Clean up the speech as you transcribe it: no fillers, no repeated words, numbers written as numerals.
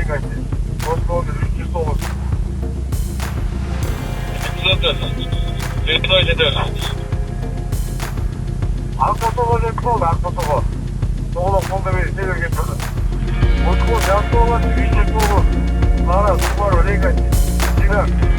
Legacy. Господи, 309. Акботого деп болды, Акботого. Соғылық қолда бері себерген тұрды. Отқол, жасы олар, 309. Ара, Subaru Legacy. Жинақ.